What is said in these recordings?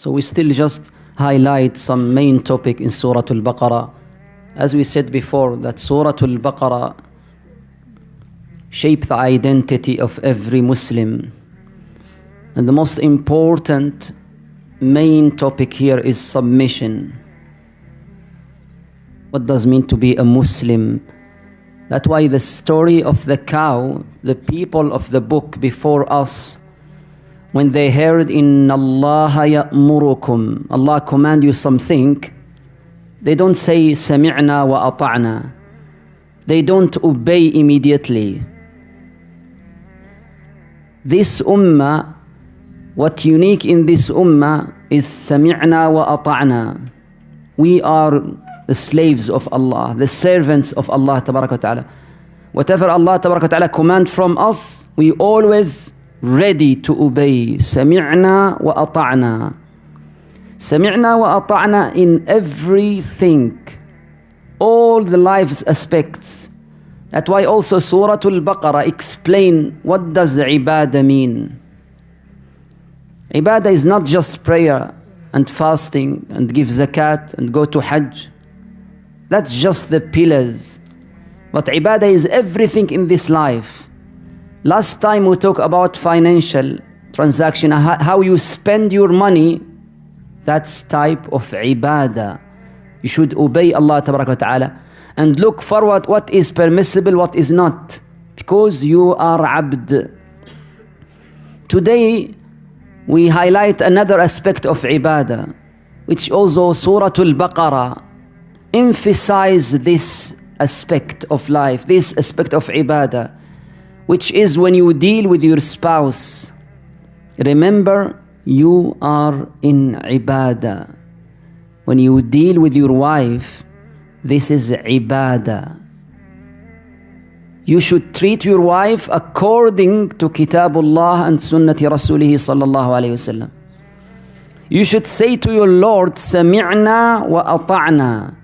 So we still just highlight some main topic in Surah Al-Baqarah. As we said before, that Surah Al-Baqarah shape the identity of every Muslim. And the most important main topic here is submission. What does it mean to be a Muslim? That's why the story of the cow, the people of the book before us, when they heard Inna Allaha ya'murukum, Allah command you something, they don't say Sami'na wa ata'na. They don't obey immediately. This ummah, what unique in this ummah is Sami'na wa ata'na. We are the slaves of Allah, the servants of Allah Tabaraka wa Ta'ala. Whatever Allah Tabaraka wa Ta'ala command from us, we always ready to obey. Sami'na wa ata'na. Sami'na wa ata'na in everything, all the life's aspects. That's why also Surah Al-Baqarah explain what does ibadah mean. Ibadah is not just prayer and fasting and give zakat and go to Hajj. That's just the pillars. But ibadah is everything in this life. Last time we talked about financial transaction, how you spend your money. That's type of ibadah. You should obey Allah Tabaraka wa Ta'ala and look forward what is permissible, what is not, because you are abd. Today we highlight another aspect of ibadah, which also Surah Al-Baqarah emphasize this aspect of life, this aspect of ibadah, which is when you deal with your spouse. Remember, you are in ibadah. When you deal with your wife, this is ibadah. You should treat your wife according to Kitabullah and Sunnati Rasulih sallallahu alayhi wasallam. You should say to your Lord, Sami'na wa ata'na.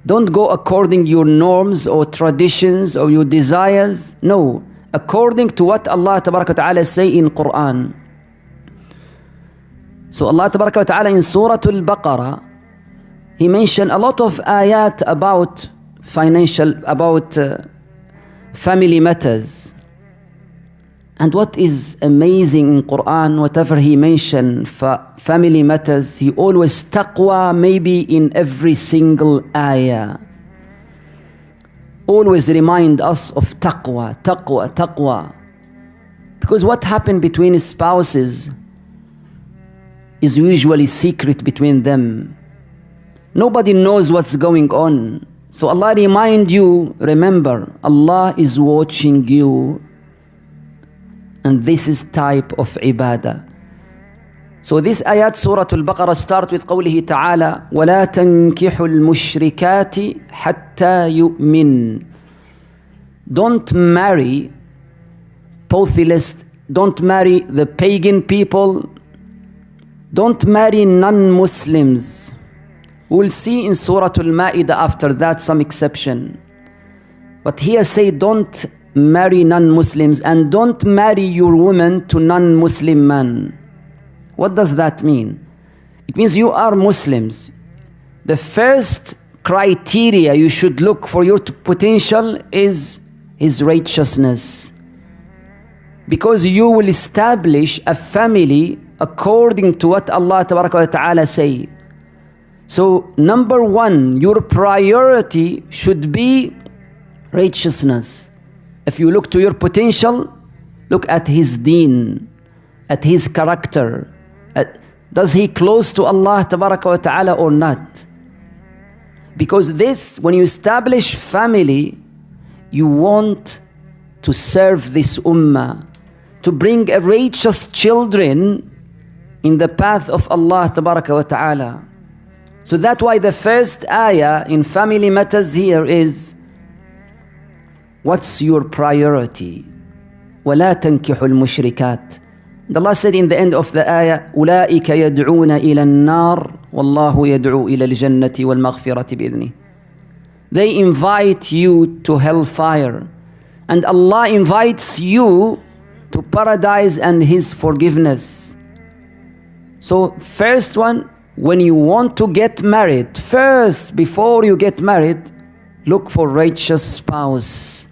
Don't go according to your norms or traditions or your desires. No, according to what Allah Tabaraka wa Ta'ala say in Quran. So Allah Tabaraka wa Ta'ala in Surah Al-Baqarah, He mentioned a lot of ayat about financial, about family matters. And what is amazing in Quran, whatever He mentioned for family matters, He always taqwa maybe in every single ayah. Always remind us of taqwa, taqwa, taqwa. Because what happened between spouses is usually secret between them. Nobody knows what's going on. So Allah remind you, remember, Allah is watching you. And this is type of ibadah. So this ayat Surah Al-Baqarah start with قوله تعالى وَلَا تَنْكِحُوا الْمُشْرِكَاتِ حَتَّى يُؤْمِنْ. Don't marry polytheists, don't marry the pagan people, don't marry non-Muslims. We'll see in Surah Al-Ma'idah after that some exception. But here say don't marry non-Muslims and don't marry your woman to non-Muslim man. What does that mean? It means you are Muslims. The first criteria you should look for your potential is his righteousness. Because you will establish a family according to what Allah Ta'ala say. So number one, your priority should be righteousness. If you look to your potential, look at his deen, at his character. Does he close to Allah Ta'ala or not? Because this, when you establish family, you want to serve this ummah, to bring a righteous children in the path of Allah Ta'ala. So that's why the first ayah in family matters here is, what's your priority? وَلَا تَنْكِحُوا الْمُشْرِكَاتِ. And Allah said in the end of the ayah, أُولَٰئِكَ يَدْعُونَ إِلَى النَّارِ وَاللَّهُ يَدْعُو إِلَى الْجَنَّةِ وَالْمَغْفِرَةِ بِإِذْنِهِ. They invite you to hellfire, and Allah invites you to paradise and His forgiveness. So first one, when you want to get married, first, before you get married, look for righteous spouse.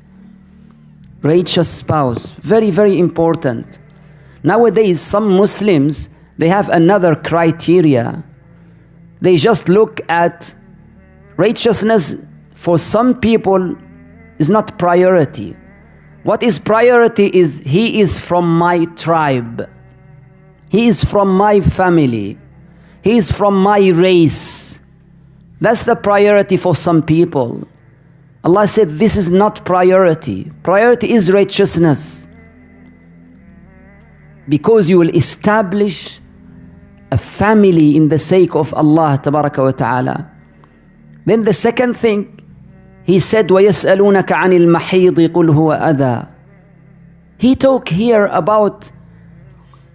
Righteous spouse, very, very important. Nowadays, some Muslims, they have another criteria. They just look at righteousness. For some people, is not priority. What is priority is he is from my tribe. He is from my family. He is from my race. That's the priority for some people. Allah said this is not priority. Priority is righteousness. Because you will establish a family in the sake of Allah Tabaraka wa Ta'ala. Then the second thing, He said, وَيَسْأَلُونَكَ عَنِ الْمَحِيضِ قُلْ هُوَ أَذَى. He talked here about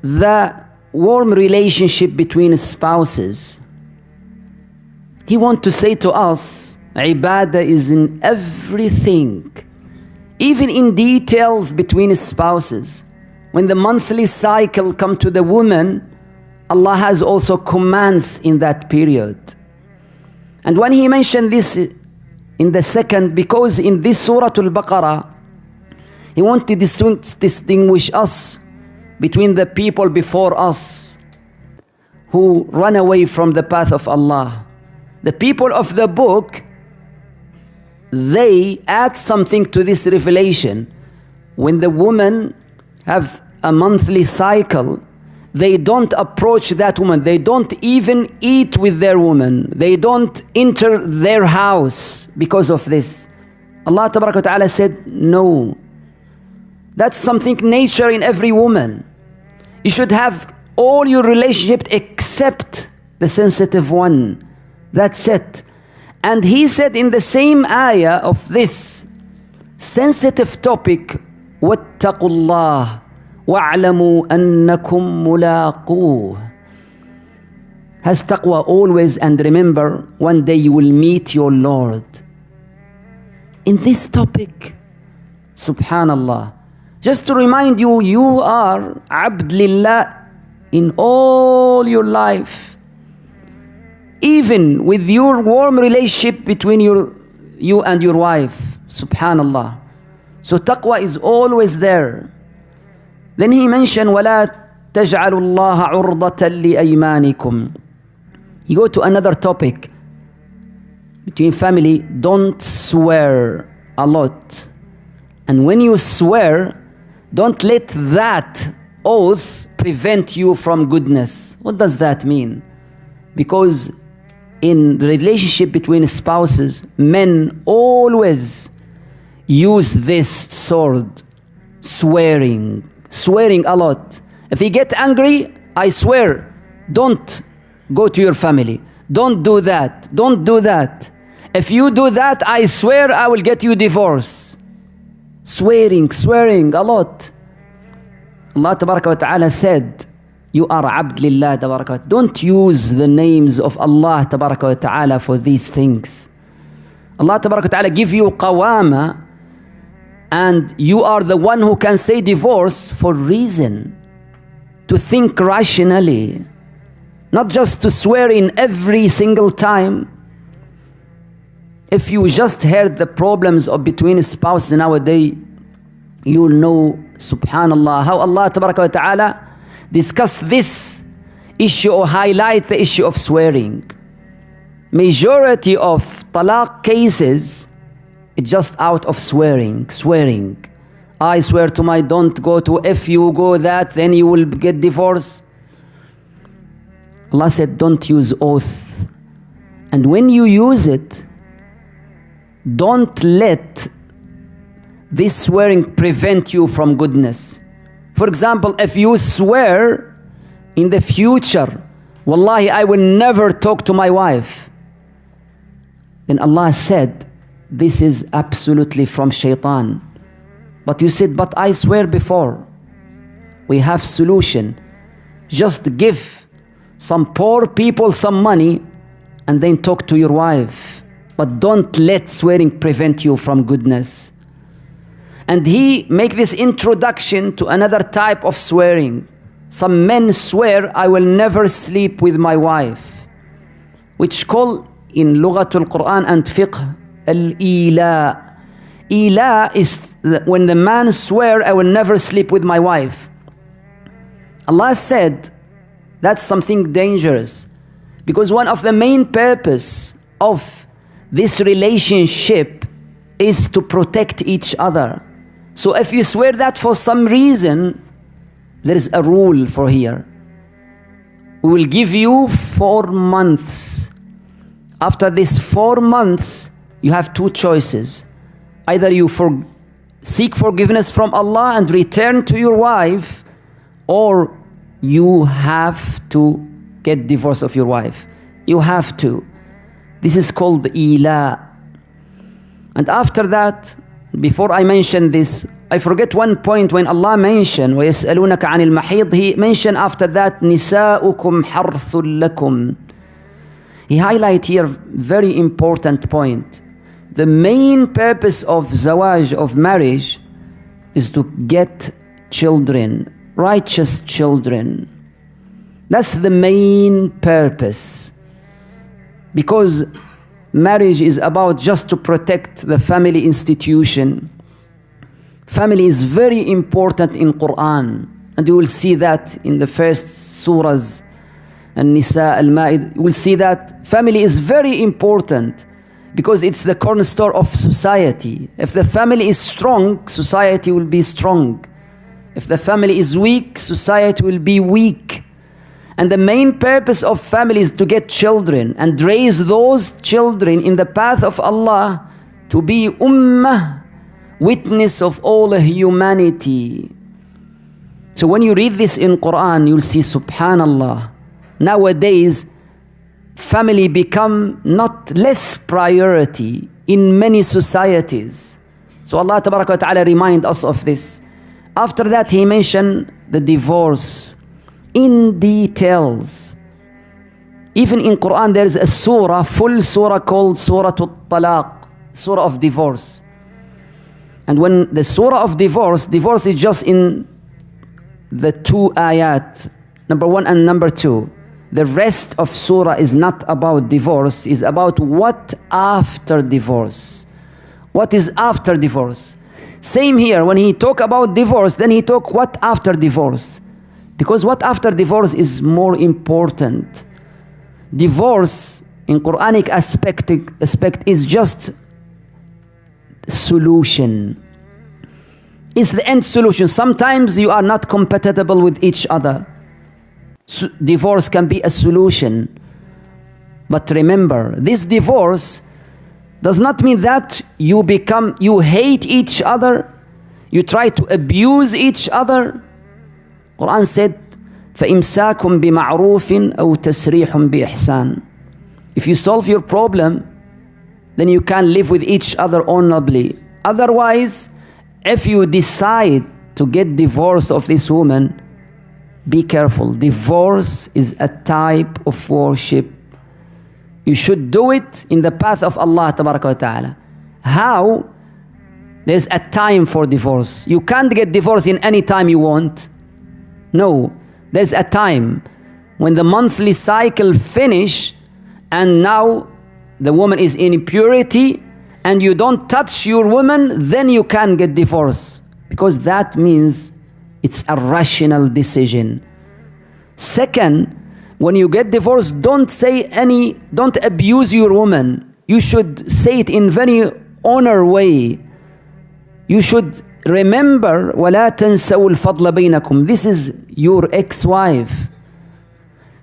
the warm relationship between spouses. He wants to say to us, ibadah is in everything, even in details between spouses. When the monthly cycle comes to the woman, Allah has also commands in that period. And when He mentioned this in the second, because in this Surah Al-Baqarah, He wants to distinguish us between the people before us who run away from the path of Allah. The people of the book, they add something to this revelation. When the women have a monthly cycle, they don't approach that woman. They don't even eat with their woman. They don't enter their house because of this. Allah Tabaraka wa Ta'ala said, no. That's something nature in every woman. You should have all your relationship except the sensitive one. That's it. And He said in the same ayah of this sensitive topic, وَاتَّقُوا اللَّهِ وَاعْلَمُوا أَنَّكُمْ مُلَاقُوهُ. Has taqwa always, and remember, one day you will meet your Lord. In this topic, subhanallah, just to remind you, you are abd lillah in all your life. Even with your warm relationship between you and your wife, subhanallah. So taqwa is always there. Then He mentioned, وَلَا تَجْعَلُوا اللَّهَ عُرْضَةً لِأَيْمَانِكُمْ. You go to another topic. Between family, don't swear a lot. And when you swear, don't let that oath prevent you from goodness. What does that mean? Because in the relationship between spouses, men always use this sword, swearing a lot. If he get angry, I swear, don't go to your family. Don't do that. Don't do that. If you do that, I swear I will get you divorce. Swearing a lot. Allah Tabaraka wa Ta'ala said, you are abd lillah Tabaraka wa Ta'ala. Don't use the names of Allah Tabaraka wa Ta'ala for these things. Allah Tabaraka wa Ta'ala give you qawama, and you are the one who can say divorce for reason. To think rationally. Not just to swear in every single time. If you just heard the problems of between spouses nowadays, you'll know, subhanallah, how Allah Tabaraka wa Ta'ala discuss this issue or highlight the issue of swearing. Majority of talaq cases, it's just out of swearing. I swear to my, don't go to, if you go that, then you will get divorced. Allah said, don't use oath. And when you use it, don't let this swearing prevent you from goodness. For example, if you swear in the future, wallahi, I will never talk to my wife. Then Allah said, this is absolutely from shaitan. But you said, but I swear before. We have solution. Just give some poor people some money and then talk to your wife. But don't let swearing prevent you from goodness. And He make this introduction to another type of swearing. Some men swear, I will never sleep with my wife, which call in Lughatul Quran and Fiqh al-ila. Ila is when the man swear, I will never sleep with my wife. Allah said that's something dangerous, because one of the main purpose of this relationship is to protect each other. So if you swear that for some reason, there is a rule for here. We will give you 4 months. After this 4 months, you have 2 choices. Either you seek forgiveness from Allah and return to your wife, or you have to get divorce of your wife. You have to. This is called ila. And after that, before I mention this, I forget one point when Allah mentioned وَيَسْأَلُونَكَ عَنِ الْمَحِيضِ. He mentioned after that نِسَاؤُكُمْ حَرْثٌ لَكُمْ. He highlight here very important point. The main purpose of zawaj, of marriage, is to get children, righteous children. That's the main purpose. Because marriage is about just to protect the family institution. Family is very important in Quran, and you will see that in the first surahs, An-Nisa, Al-Ma'id. You will see that family is very important because it's the cornerstone of society. If the family is strong, society will be strong. If the family is weak, society will be weak. And the main purpose of family is to get children and raise those children in the path of Allah to be ummah, witness of all humanity. So when you read this in Quran, you'll see, subhanallah, nowadays family become not less priority in many societies. So Allah Tabaraka wa Ta'ala remind us of this. After that, He mentioned the divorce in details. Even in Quran, there is a surah, full surah called Surah Al-Talaq, surah of divorce. And when the surah of divorce is just in the 2 ayat, number 1 and number 2. The rest of surah is not about divorce, is about what after divorce. What is after divorce? Same here, when he talk about divorce, then he talk what after divorce. Because what after divorce is more important. Divorce in Quranic aspect is just solution. It's the end solution. Sometimes you are not compatible with each other. Divorce can be a solution. But remember, this divorce does not mean that you hate each other, you try to abuse each other. Quran said, فَإِمْسَاكٌ بِمَعْرُوفٍ أَوْ تَسْرِيحٌ بِإِحْسَانٍ. If you solve your problem, then you can live with each other honorably. Otherwise, if you decide to get divorce of this woman, be careful. Divorce is a type of worship. You should do it in the path of Allah Tabaraka wa Ta'ala. How? There's a time for divorce. You can't get divorced in any time you want. No, there's a time when the monthly cycle finish and now the woman is in impurity and you don't touch your woman, then you can get divorced, because that means it's a rational decision. Second, when you get divorced, don't abuse your woman. You should say it in very honor way. You should remember, وَلَا تَنْسَوُا الْفَضْلَ بَيْنَكُمْ. This is your ex-wife.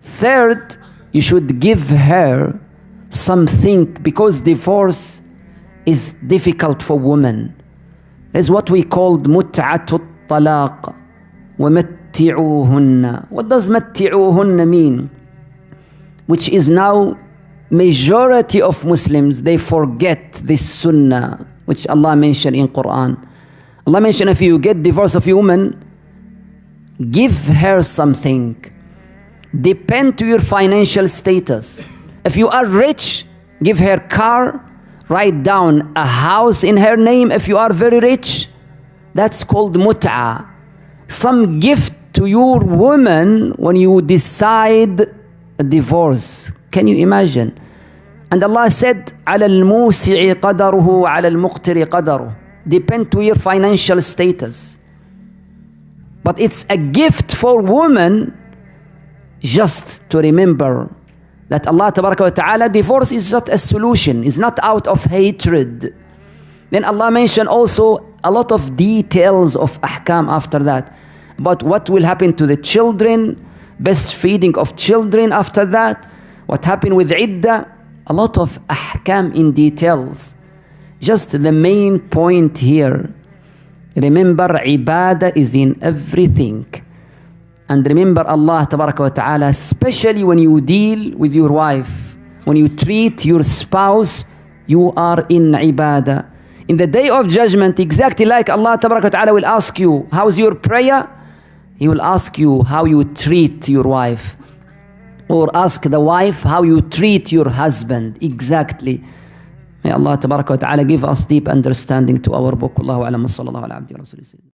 Third, you should give her something, because divorce is difficult for women. It's what we called مُتْعَةُ الطَّلَاقِ وَمَتِّعُوهُنَّ. What does مَتِّعُوهُنَّ mean? Which is now majority of Muslims, they forget this sunnah, which Allah mentioned in Quran. Allah mentioned, if you get divorced of a woman, give her something. Depend to your financial status. If you are rich, give her car. Write down a house in her name if you are very rich. That's called mut'a. Some gift to your woman when you decide a divorce. Can you imagine? And Allah said, على الموسع قدره وعلى المقتر قدره. Depend to your financial status. But it's a gift for women just to remember that Allah Tabaraka wa Ta'ala, divorce is not a solution, is not out of hatred. Then Allah mentioned also a lot of details of ahkam after that. But what will happen to the children, best feeding of children after that, what happened with iddah, a lot of ahkam in details. Just the main point here, remember ibadah is in everything. And remember Allah Tabaraka wa Ta'ala, especially when you deal with your wife, when you treat your spouse, you are in ibadah. In the day of judgment, exactly like Allah Tabaraka wa Ta'ala will ask you, how's your prayer? He will ask you how you treat your wife. Or ask the wife how you treat your husband. Exactly. May Allah Tabaraka wa Ta'ala give us deep understanding to our book. Wallahu a'lam wa sallallahu ala abdi wa rasulih.